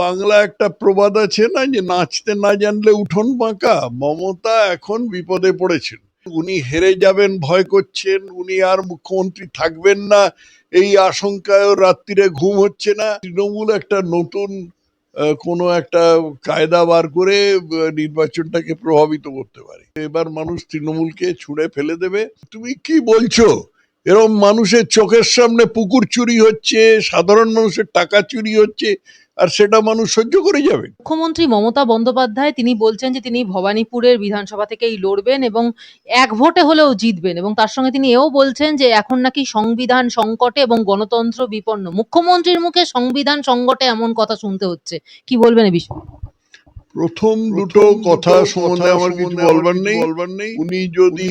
বাংলা একটা প্রবাদ আছে না, যে নাচতে না জানলে উঠোন বাঁকা। মমতা এখন বিপদে পড়েছেন। উনি হেরে যাবেন ভয় করছেন, উনি আর মুখ্যমন্ত্রী থাকবেন না এই আশঙ্কায় রাত্রিরে ঘুম হচ্ছে না। তৃণমূল একটা নতুন কোনো একটা কায়দা বার করে নির্বাচনটাকে প্রভাবিত করতে পারে। এবার মানুষ তৃণমূলকে ছুঁড়ে ফেলে দেবে। তুমি কি বলছো? এরকম মানুষের চোখের সামনে পুকুর চুরি হচ্ছে, সাধারণ মানুষের টাকা চুরি হচ্ছে, আর সেটা মানুষ সহ্য করে যাবে? মুখ্যমন্ত্রী মমতা বন্দ্যোপাধ্যায় তিনি বলছেন যে তিনি ভবানীপুরের বিধানসভা থেকেই লড়বেন এবং এক ভোটে হলেও জিতবেন, এবং তার সঙ্গে তিনি এও বলছেন যে এখন নাকি সংবিধান সংকটে এবং গণতন্ত্র বিপন্ন। মুখ্যমন্ত্রীর মুখে সংবিধান সংকটে এমন কথা শুনতে হচ্ছে, কি বলবেন এ বিষয়ে? প্রথম দুটো কথা সম্বন্ধে আমার কিছু বলবার নেই। উনি যদি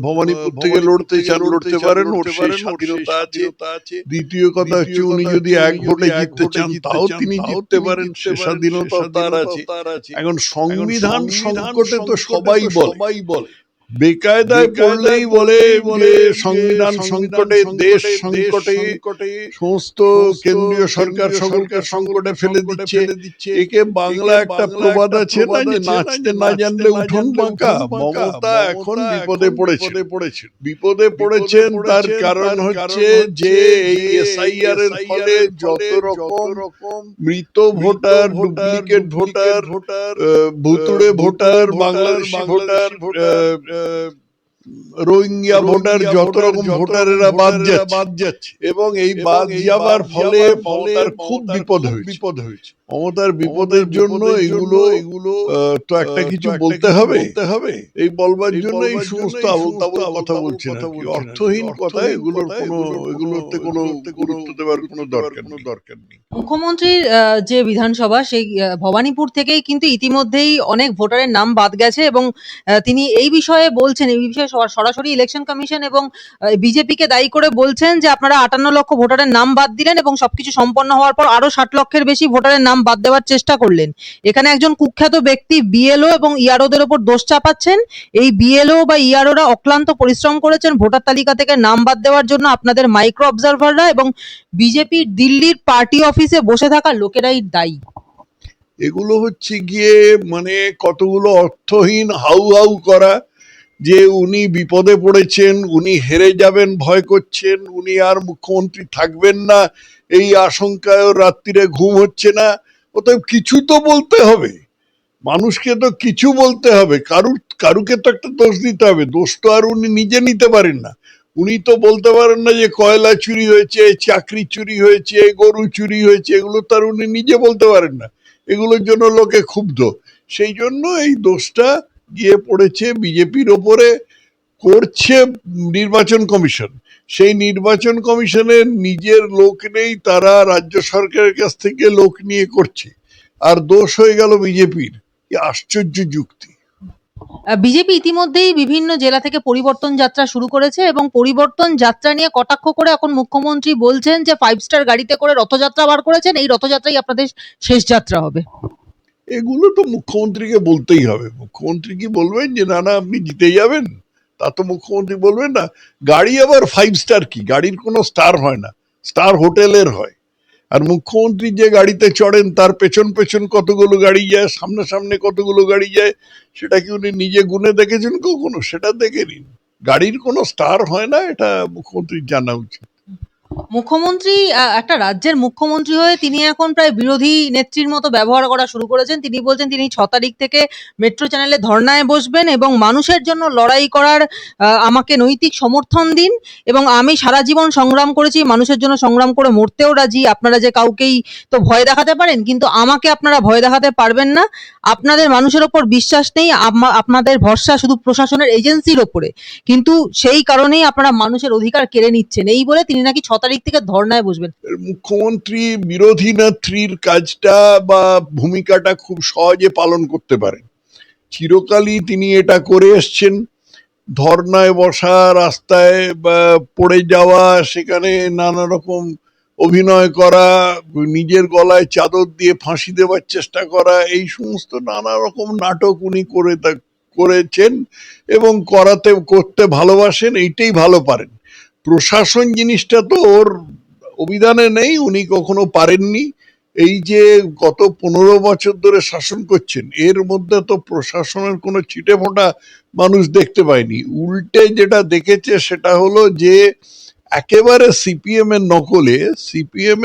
ভবানীপুর থেকে লড়তে চান লড়তে পারেন, ওর সেই স্বাধীনতা আছে। দ্বিতীয় কথা হচ্ছে, উনি যদি এক ভোটে জিততে চান তাও তিনি জিততে পারেন, সে স্বাধীনতা তার আছে। এখন সংবিধান সংকটে তো সবাই বলে, বেকায়দায় পড়লেই বলে যে সংবিধান সংকটে, দেশ সংকটে, সমস্ত কেন্দ্রীয় সরকার সকলকে সংকটে ফেলে দিচ্ছে। একে বাংলা একটা প্রবাদ আছে না, যে নাচতে না জানলে উঠোন বাঁকা। মমতা এখন বিপদে পড়েছেন। তার কারণ হচ্ছে যে এই এসআইআর এর ফলে যত রকম মৃত ভোটার, ডুপ্লিকেট ভোটার, ভুতুড়ে voter, Bangladeshi voter, Rohingya voter, যত রকম ভোটারেরা বাদ যাচ্ছে, এবং এই বাদ যাবার ফলে মমতার খুব বিপদ হয়েছে। মমতার বিপদের জন্য এগুলো তো একটা কিছু বলতে হবে। এই বলবার জন্য এই সমস্ত আবোল তাবোল কথা বলছেন আর কি, অর্থহীন কথা। এগুলোতে কোনো গুরুত্ব দেওয়ার কোনো দরকার নেই। মুখ্যমন্ত্রীর যে বিধানসভা, সেই ভবানীপুর থেকেই কিন্তু ইতিমধ্যেই অনেক ভোটারের নাম বাদ গেছে, এবং তিনি এই বিষয়ে বলছেন, এই বিষয়ে সরাসরি ইলেকশন কমিশন এবং বিজেপিকে দায়ী করে বলছেন যে আপনারা 58 লক্ষ ভোটারের নাম বাদ দিলেন এবং সবকিছু সম্পন্ন হওয়ার পর আরো 60 লক্ষের বেশি ভোটারের নাম বাদ দেওয়ার চেষ্টা করলেন। এখানে একজন কুখ্যাত ব্যক্তি বিএলও এবং ইআরওদের ওপর দোষ চাপাচ্ছেন। এই বিএলও বা ইআরওরা অক্লান্ত পরিশ্রম করেছেন ভোটার তালিকা থেকে নাম বাদ দেওয়ার জন্য। আপনাদের মাইক্রো অবজারভাররা এবং বিজেপির দিল্লির পার্টি অফিসে বসে থাকা লোকেরাই দায়ী। এগুলো হচ্ছে গিয়ে মানে কতগুলো অর্থহীন হাউ হাউ করা, যে উনি বিপদে পড়েছেন, উনি হেরে যাবেন ভয় করছেন, উনি আর মুখ্যমন্ত্রী থাকবেন না এই আশঙ্কায় রাত্রিরে ঘুম হচ্ছে না। অতএব কিছু তো বলতে হবে, মানুষকে তো কিছু বলতে হবে, কারুকে তো একটা দোষ দিতে হবে। দোষ তো আর উনি নিজে নিতে পারেন না। উনি তো বলতে পারেন না যে কয়লা চুরি হয়েছে, চাকরি চুরি হয়েছে, গরু চুরি হয়েছে, এগুলো তো আর উনি নিজে বলতে পারেন না। এগুলোর জন্য লোকে ক্ষুব্ধ। সেই জন্য এই দোষটা গিয়ে পড়েছে বিজেপির ওপরে, করছে নির্বাচন কমিশন। সেই নির্বাচন কমিশনের নিজের লোক নেই, তারা রাজ্য সরকারের কাছ থেকে লোক নিয়ে করছে, আর দোষ হয়ে গেল বিজেপির। কি আশ্চর্য যুক্তি! বিজেপি ইতিমধ্যেই বিভিন্ন জেলা থেকে পরিবর্তন যাত্রা শুরু করেছে, এবং পরিবর্তন যাত্রা নিয়ে কটাক্ষ করে এখন মুখ্যমন্ত্রী বলছেন যে 5 স্টার গাড়িতে করে রথযাত্রা বার করেছেন, এই রথযাত্রাই আপনাদের শেষ যাত্রা হবে। এগুলো তো মুখ্যমন্ত্রীকে বলতেই হবে। মুখ্যমন্ত্রী কি বলবেন যে না না আপনি জিতে যাবেন? তা তো মুখ্যমন্ত্রী বলবেন না। গাড়ি আবার 5 স্টার কি? গাড়ির কোনো স্টার হয় না, স্টার হোটেলের হয়। আর মুখ্যমন্ত্রী যে গাড়িতে চড়েন তার পেছন পেছন কতগুলো গাড়ি যায়, সামনে সামনে কতগুলো গাড়ি যায়, সেটা কি উনি নিজে গুনে দেখেছেন কখনো? সেটা দেখে নিন। গাড়ির কোনো স্টার হয় না, এটা মুখ্যমন্ত্রীর জানা উচিত। মুখ্যমন্ত্রী একটা রাজ্যের মুখ্যমন্ত্রী হয়ে তিনি এখন প্রায় বিরোধী নেত্রীর মতো ব্যবহার করা শুরু করেছেন। তিনি বলছেন তিনি 6 তারিখ থেকে মেট্রো চ্যানেলে ধর্নায় বসবেন এবং মানুষের জন্য লড়াই করার আমাকে নৈতিক সমর্থন দিন, এবং আমি সারা জীবন সংগ্রাম করেছি, মানুষের জন্য সংগ্রাম করে মরতেও রাজি। আপনারা যে কাউকেই তো ভয় দেখাতে পারেন, কিন্তু আমাকে আপনারা ভয় দেখাতে পারবেন না। আপনাদের মানুষের ওপর বিশ্বাস নেই, আপনাদের ভরসা শুধু প্রশাসনের এজেন্সির ওপরে, কিন্তু সেই কারণেই আপনারা মানুষের অধিকার কেড়ে নিচ্ছেন। এই বলে তিনি নাকি 6 তারিখ থেকে ধর্নায় বসবেন। মুখ্যমন্ত্রী বিরোধী নেত্রীর কাজটা বা ভূমিকাটা খুব সহজে পালন করতে পারেন। চিরকালই তিনি এটা করে এসছেন। ধর্নায় বসা, রাস্তায় পড়ে যাওয়া, সেখানে নানা রকম অভিনয় করা, নিজের গলায় চাদর দিয়ে ফাঁসি দেওয়ার চেষ্টা করা, এই সমস্ত নানা রকম নাটক উনি করেছেন এবং করতে ভালোবাসেন, এইটাই ভালো পারেন। প্রশাসন জিনিসটা তো ওর অভিধানে নেই, উনি কখনো পারেননি। এই যে গত 15 বছর ধরে শাসন করছেন, এর মধ্যে তো প্রশাসনের কোনো ছিটেফোঁটা মানুষ দেখতে পায়নি। উল্টে যেটা দেখেছে সেটা হলো যে একেবারে সিপিএম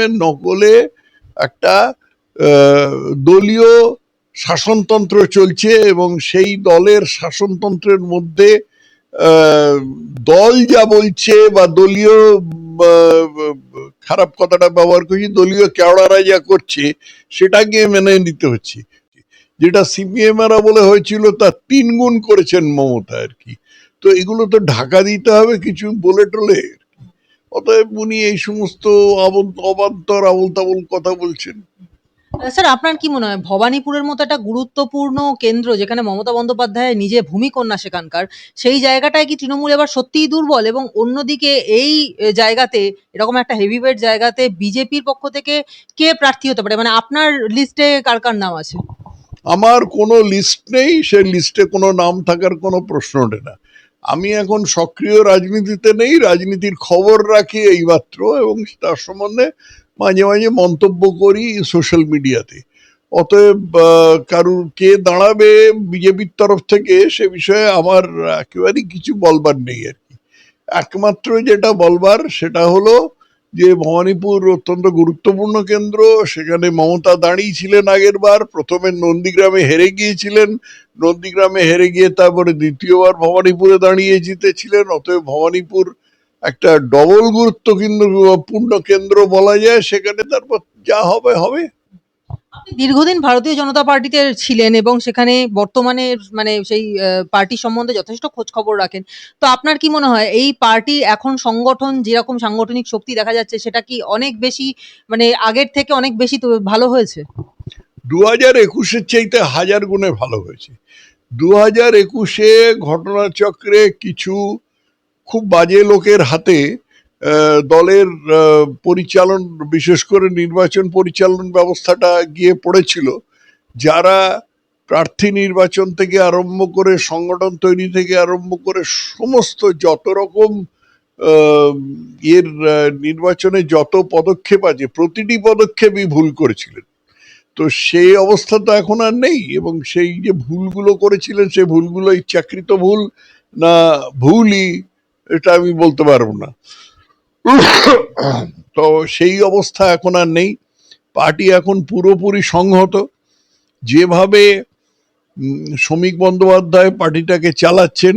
এর নকলে একটা আহ, দলীয় শাসনতন্ত্র চলছে, এবং সেই দলের শাসনতন্ত্রের মধ্যে আহ, দল যা বলছে বা দলীয় খারাপ কথাটা ব্যবহার করছি, দলীয় কেওড়ারা যা করছে সেটাকে মেনে নিতে হচ্ছে। যেটা সিপিএম এরা বলে হয়েছিল তার 3 গুণ করেছেন মমতা আর কি। তো এগুলো তো ঢাকা দিতে হবে কিছু বলে টলে। অতএব উনি এই সমস্ত অবান্তর আবোল তাবোল কথা বলছেন। স্যার, আপনার কি মনে হয় ভবানীপুরের মতো একটা গুরুত্বপূর্ণ কেন্দ্র যেখানে মমতা বন্দ্যোপাধ্যায় নিজে ভূমিকন্যা সেখানকার, সেই জায়গাটায় কি তৃণমূল এবার সত্যিই দুর্বল? এবং অন্যদিকে এই জায়গাতে, এরকম একটা হেভিওয়েট জায়গাতে বিজেপির পক্ষ থেকে কে প্রার্থী হতে পারে? মানে আপনার লিস্টে কার কার নাম আছে? আমার কোনো লিস্ট নেই, সেই লিস্টে কোনো নাম থাকার কোনো প্রশ্ন ওঠে না। আমি এখন সক্রিয় রাজনীতিতে নেই, রাজনীতির খবর রাখি এইমাত্র, এবং তার সম্বন্ধে মাঝে মাঝে মন্তব্য করি সোশ্যাল মিডিয়াতে। অতএব কারুর কে দাঁড়াবে বিজেপির তরফ থেকে সে বিষয়ে আমার একেবারেই কিছু বলবার নেই আর কি। একমাত্র যেটা বলবার সেটা হলো যে ভবানীপুর অত্যন্ত গুরুত্বপূর্ণ কেন্দ্র। সেখানে মমতা দাঁড়িয়েছিলেন আগের বার, প্রথমে নন্দীগ্রামে হেরে গিয়েছিলেন, নন্দীগ্রামে হেরে গিয়ে তারপরে দ্বিতীয়বার ভবানীপুরে দাঁড়িয়ে জিতেছিলেন। অতএব ভবানীপুর একটা ডবল গুরুত্ব কিন্তু পূর্ণ কেন্দ্র বলা যায়। সেখানে তারপর যা হবে হবে। আপনি দীর্ঘদিন ভারতীয় জনতা পার্টিতে ছিলেন এবং সেখানে বর্তমানে মানে সেই পার্টি সম্বন্ধে যথেষ্ট খোঁজ খবর রাখেন। তো আপনার কি মনে হয় এই পার্টি এখন সংগঠন যেরকম সাংগঠনিক শক্তি দেখা যাচ্ছে সেটা কি অনেক বেশি, মানে আগের থেকে অনেক বেশি তো ভালো হয়েছে? 2021-এর চাইতে 1000 গুণে ভালো হয়েছে। 2021-এ ঘটনাচক্রে কিছু খুব বাজে লোকের হাতে দলের পরিচালন, বিশেষ করে নির্বাচন পরিচালন ব্যবস্থাটা গিয়ে পড়েছিল। যারা প্রার্থী নির্বাচন থেকে আরম্ভ করে সংগঠন তৈরি থেকে আরম্ভ করে সমস্ত যত রকম আহ, নির্বাচনে যত পদক্ষেপ আছে প্রতিটি পদক্ষেপই ভুল করেছিলেন। তো সেই অবস্থা তো এখন আর নেই, এবং সেই যে ভুলগুলো করেছিলেন সেই ভুলগুলো ইচ্ছাকৃত ভুল না ভুলই, এটা আমি বলতে পারবো না। তো সেই অবস্থা এখন আর নেই। পার্টি এখন পুরোপুরি সংহত। যেভাবে শ্রমিক বন্দ্যোপাধ্যায় পার্টিটাকে চালাচ্ছেন,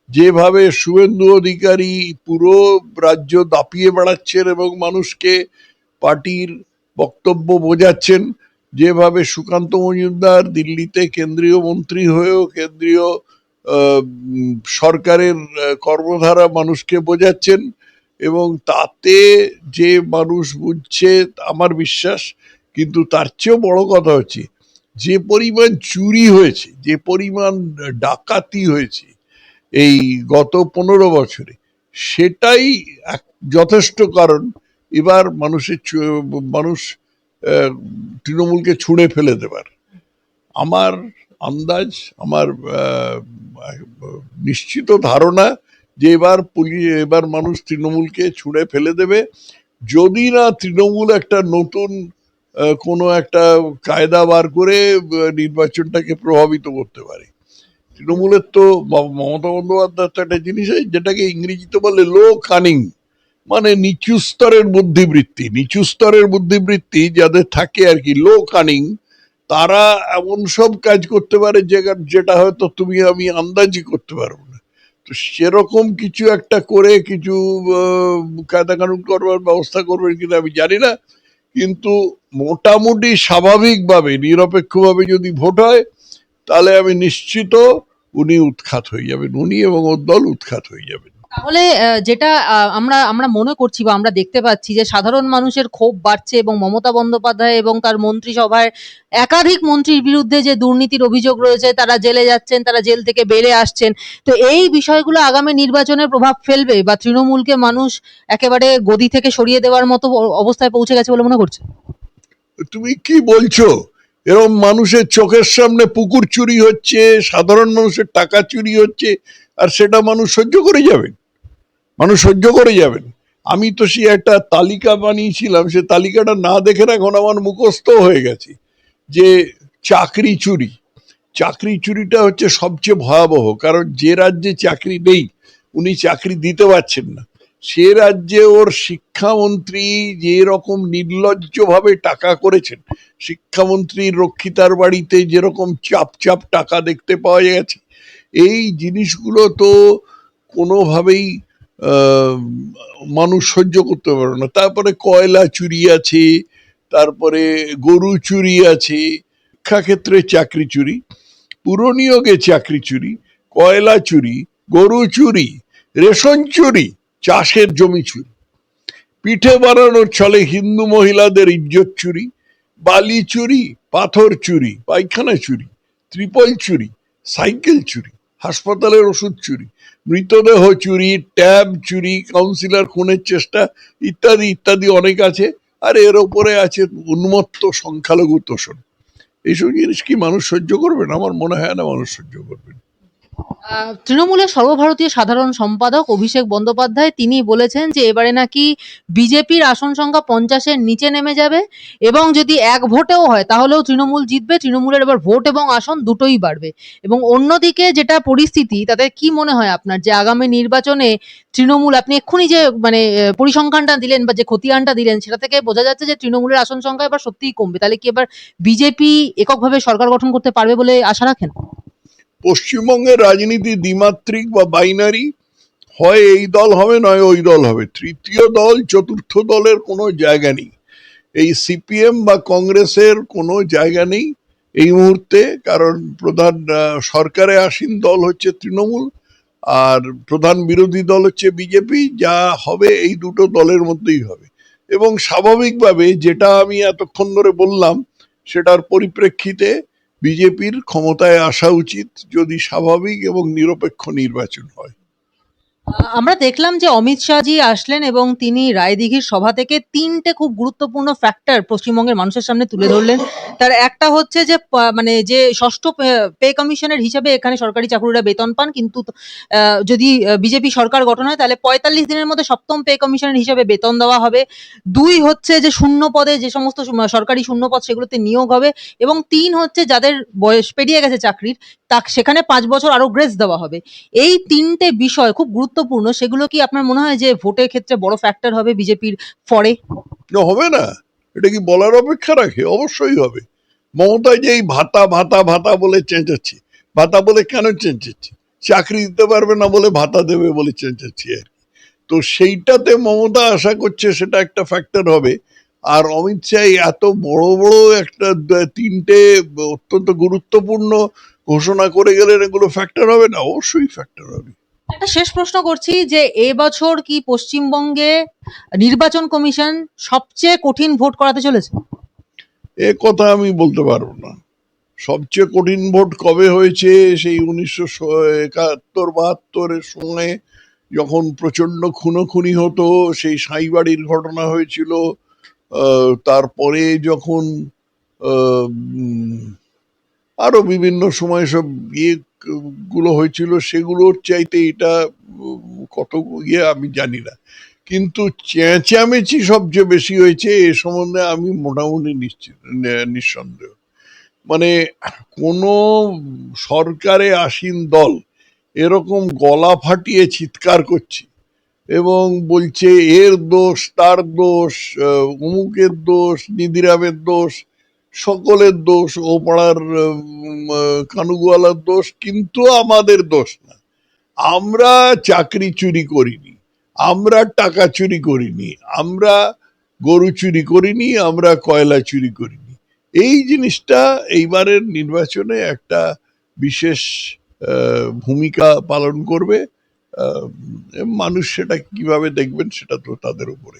যেভাবে শুভেন্দু অধিকারী পুরো রাজ্য দাপিয়ে বেড়াচ্ছেন এবং মানুষকে পার্টির বক্তব্য বোঝাচ্ছেন, যেভাবে সুকান্ত মজুমদার দিল্লিতে কেন্দ্রীয় মন্ত্রী হয়েও কেন্দ্রীয় সরকারের কর্মধারা মানুষকে বোঝাচ্ছেন, এবং তাতে যে মানুষ বুঝছে আমার বিশ্বাস। কিন্তু তার চেয়েও বড় কথা হচ্ছে যে পরিমাণ চুরি হয়েছে, যে পরিমাণ ডাকাতি হয়েছে এই গত 15 বছরে, সেটাই যথেষ্ট কারণ এবার মানুষ তৃণমূলকে ছুঁড়ে ফেলে দেবার। আমার আন্দাজ, আমার নিশ্চিত ধারণা যে এবার মানুষ তৃণমূলকে ছুঁড়ে ফেলে দেবে, যদি না তৃণমূল একটা নতুন কোনো একটা কায়দা বার করে নির্বাচনটাকে প্রভাবিত করতে পারে। তৃণমূলের তো মমতা বন্দ্যোপাধ্যায় তো একটা জিনিস যেটাকে ইংরেজিতে বলে লো কানিং, মানে নিচু স্তরের বুদ্ধিবৃত্তি যাদের থাকে আর কি, লো কানিং, তারা এমন সব কাজ করতে পারে যেটা হয়তো তুমি আমি আন্দাজই করতে পারবো না। তো সেরকম কিছু একটা করে কিছু কায়দা কানুন করবার ব্যবস্থা করবেন কিনা আমি জানি না। কিন্তু মোটামুটি স্বাভাবিকভাবে নিরপেক্ষভাবে যদি ভোট হয় তাহলে আমি নিশ্চিত উনি উৎখাত হয়ে যাবেন, উনি এবং ওর দল উৎখাত হয়ে যাবেন। তাহলে যেটা আমরা আমরা মনে করছি বা আমরা দেখতে পাচ্ছি যে সাধারণ মানুষের ক্ষোভ বাড়ছে এবং মমতা বন্দ্যোপাধ্যায় এবং তার মন্ত্রিসভায় একাধিক মন্ত্রীর বিরুদ্ধে যে দুর্নীতির অভিযোগ রয়েছে, তারা জেলে যাচ্ছেন, তারা জেল থেকে বেরিয়ে আসছেন। তো এই বিষয়গুলো আগামী নির্বাচনের প্রভাব ফেলবে বা তৃণমূলকে মানুষ একেবারে গদি থেকে সরিয়ে দেওয়ার মতো অবস্থায় পৌঁছে গেছে বলে মনে করছে? তুমি কি বলছো? এরকম মানুষের চোখের সামনে পুকুর চুরি হচ্ছে, সাধারণ মানুষের টাকা চুরি হচ্ছে, আর সেটা মানুষ সহ্য করে যাবেন? মানুষ সহ্য করে যাবেন? আমি তো সেই একটা তালিকা বানিয়েছিলাম, সে তালিকাটা না দেখে না এখন আমার মুখস্থ হয়ে গেছে যে চাকরি চুরি। চাকরি চুরিটা হচ্ছে সবচেয়ে ভয়াবহ, কারণ যে রাজ্যে চাকরি নেই উনি চাকরি দিতে পারছেন না, সে রাজ্যে ওর শিক্ষামন্ত্রী যে রকম নির্লজ্জভাবে টাকা করেছেন, শিক্ষামন্ত্রীর রক্ষিতার বাড়িতে যেরকম চাপ চাপ টাকা দেখতে পাওয়া গেছে, এই জিনিসগুলো তো কোনোভাবেই আহ, মানুষ সহ্য করতে পারে না। তারপরে কয়লা চুরি আছে, তারপরে গরু চুরি আছে, শিক্ষাক্ষেত্রে চাকরি চুরি, পুরনিয়োগে চাকরি চুরি, কয়লা চুরি, গরু চুরি, রেশন চুরি, চাষের জমি চুরি, পিঠে বানানোর ছলে হিন্দু মহিলাদের ইজ্জত চুরি, বালি চুরি, পাথর চুরি, পায়খানা চুরি, ত্রিপল চুরি, সাইকেল চুরি, হাসপাতালের ওষুধ চুরি, মৃতদেহ চুরি, ট্যাব চুরি, কাউন্সিলর খুনের চেষ্টা, ইত্যাদি ইত্যাদি অনেক আছে। আর এর ওপরে আছে উন্মত্ত সংখ্যালঘু তোষণ। এইসব জিনিস কি মানুষ সহ্য করবেন? আমার মনে হয় না মানুষ সহ্য করবেন। তৃণমূলের সর্বভারতীয় সাধারণ সম্পাদক অভিষেক বন্দ্যোপাধ্যায় তিনি বলেছেন যে এবারে নাকি বিজেপির আসন সংখ্যা 50-এর নিচে নেমে যাবে এবং যদি এক ভোটেও হয় তাহলেও তৃণমূল জিতবে, তৃণমূলের এবার ভোট এবং আসন দুটোই বাড়বে। এবং অন্যদিকে যেটা পরিস্থিতি, তাতে কি মনে হয় আপনার যে আগামী নির্বাচনে তৃণমূল, আপনি এক্ষুনি যে মানে পরিসংখ্যানটা দিলেন বা যে খতিয়ানটা দিলেন, সেটা থেকে বোঝা যাচ্ছে যে তৃণমূলের আসন সংখ্যা এবার সত্যিই কমবে। তাহলে কি এবার বিজেপি এককভাবে সরকার গঠন করতে পারবে বলে আশা রাখেন? পশ্চিমবঙ্গের রাজনীতি দ্বিমাত্রিক বা বাইনারি, হয় এই দল হবে নয় ওই দল হবে, তৃতীয় দল চতুর্থ দলের কোনো জায়গা নেই। এই সিপিএম বা কংগ্রেসের কোনো জায়গা নেই এই মুহূর্তে, কারণ প্রধান সরকারে আসীন দল হচ্ছে তৃণমূল, আর প্রধান বিরোধী দল হচ্ছে বিজেপি। যা হবে এই দুটো দলের মধ্যেই হবে। এবং স্বাভাবিকভাবে যেটা আমি এতক্ষণ ধরে বললাম, সেটার পরিপ্রেক্ষিতে বিজেপির ক্ষমতায় আসা উচিত যদি স্বাভাবিক এবং নিরপেক্ষ নির্বাচন হয়। আমরা দেখলাম যে অমিত শাহজি আসলেন এবং তিনি রায়দিঘির সভা থেকে ৩টে খুব গুরুত্বপূর্ণ ফ্যাক্টর পশ্চিমবঙ্গের মানুষের সামনে তুলে ধরলেন। তার একটা হচ্ছে যে মানে যে ষষ্ঠ পে কমিশনের হিসাবে এখানে সরকারি চাকুরিরা বেতন পান, কিন্তু যদি বিজেপি সরকার গঠন হয় তাহলে ৪৫ দিনের মধ্যে সপ্তম পে কমিশনের হিসাবে বেতন দেওয়া হবে। ২ হচ্ছে যে শূন্য পদে যে সমস্ত সরকারি শূন্য পদ সেগুলোতে নিয়োগ হবে। এবং ৩ হচ্ছে যাদের বয়স পেরিয়ে গেছে চাকরির, সেখানে ৫ বছর আরো গ্রেস দেওয়া হবে। এই ৩টে বিষয় খুব গুরুত্বপূর্ণ। সেগুলো কি আপনার মনে হয় যে ভোটের ক্ষেত্রে বড় ফ্যাক্টর হবে বিজেপির ফরে? না, হবে না? এটা কি বলার অপেক্ষা রাখে? অবশ্যই হবে। মমতা যে এই ভাতা ভাতা ভাতা বলে চেঁচাচ্ছি, ভাতা বলে কেন চেঁচাচ্ছি? চাকরি দিতে পারবে না বলে ভাতা দেবে বলে চেঁচাচ্ছি আর কি। তো সেইটাতে মমতা আশা করছে সেটা একটা ফ্যাক্টর হবে। আর অমিত শাহ এত বড় বড় একটা তিনটে অত্যন্ত গুরুত্বপূর্ণ ঘোষণা করে গেলেন, এগুলো ফ্যাক্টর হবে না? অবশ্যই ফ্যাক্টর হবে। একটা শেষ প্রশ্ন করছি যে এবছর কি পশ্চিমবঙ্গে নির্বাচন কমিশন সবচেয়ে কঠিন ভোট করাতে চলেছে? এ কথা আমি বলতে পারবো না। সবচেয়ে কঠিন ভোট কবে হয়েছে? সেই 1971-72-এর সময় যখন প্রচন্ড খুনোখুনি হতো, সেই সাঁইবাড়ির ঘটনা হয়েছিল। তারপরে যখন আরো বিভিন্ন সময় সব ইয়ে গুলো হয়েছিল, সেগুলোর চাইতে এটা কত ইয়ে আমি জানি না, কিন্তু চেঁচামেচি সবচেয়ে বেশি হয়েছে এ সম্বন্ধে আমি মোটামুটি নিশ্চিত, নিঃসন্দেহ। মানে কোনো সরকারে আসীন দল এরকম গলা ফাটিয়ে চিৎকার করছে এবং বলছে এর দোষ, তার দোষ, অমুকের দোষ, নিধিরামের দোষ, সকলের দোষ, ও পাড়ার কানুগোয়ালার দোষ, কিন্তু আমাদের দোষ না। আমরা চাকরি চুরি করিনি, আমরা টাকা চুরি করিনি, আমরা গরু চুরি করিনি, আমরা কয়লা চুরি করিনি। এই জিনিসটা এইবারের নির্বাচনে একটা বিশেষ ভূমিকা পালন করবে। মানুষ সেটা কিভাবে দেখবেন সেটা তো তাদের উপরে।